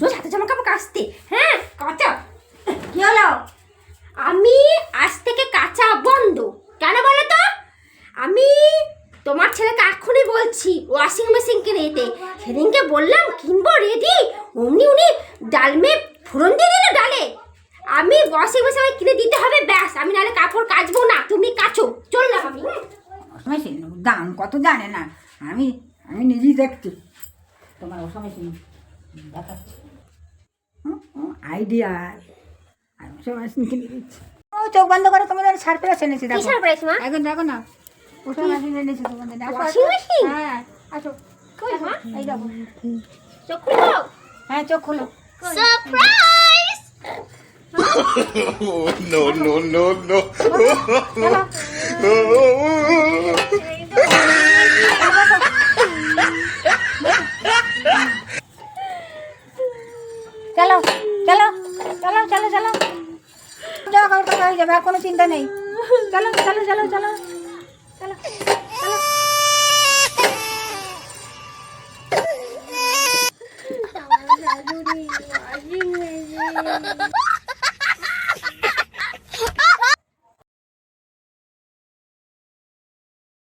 রোজ হাতে জামা কাপড় কাচতে। হ্যাঁ কাঁচা কি হলো? আমি আজ থেকে কাঁচা বন্ধ। কেন বলো তো? আমি তোমার ছেলেকে এক্ষুনি বলছি ওয়াশিং মেশিন কিনে দিতে। সেদিনকে বললাম কিনবো রেডি, অমনি উনি ডালমে ফোড়ন দিয়ে দিল ডালে। আমি ওয়াশিং মেশিন কিনে দিতে হবে ব্যাস, আমি নাহলে কাপড় কাচবো না, তুমি কাচো। চললাম আমি। মেশিন দাম কত জানে না, আমি আমি নিজেই দেখছি তোমার ওষা মেশিন দেখাচ্ছি। আইডিয়া আমি ওষা মেশিন কিনে দিচ্ছি। ও চোখ বন্ধ করে তোমাদের সারপ্রাইজ এনেছি, কি দেখো সারপ্রাইজ মা? এখন দেখো না ওষা মেশিন এনেছি তোমাদের। Washing machine? হ্যাঁ আসো, কই মা? এই দেখো। চোখ খুলো। হ্যাঁ চোখ খোলো। Surprise! Oh, no, no, no, no. চলো চলো চলো চলো চলো যাও, কাল কথা হয়ে যাবে, আর কোনো চিন্তা নেই। চলো চলো চলো চলো চলো আমার শাশুড়ি ওয়াশিং মেশিন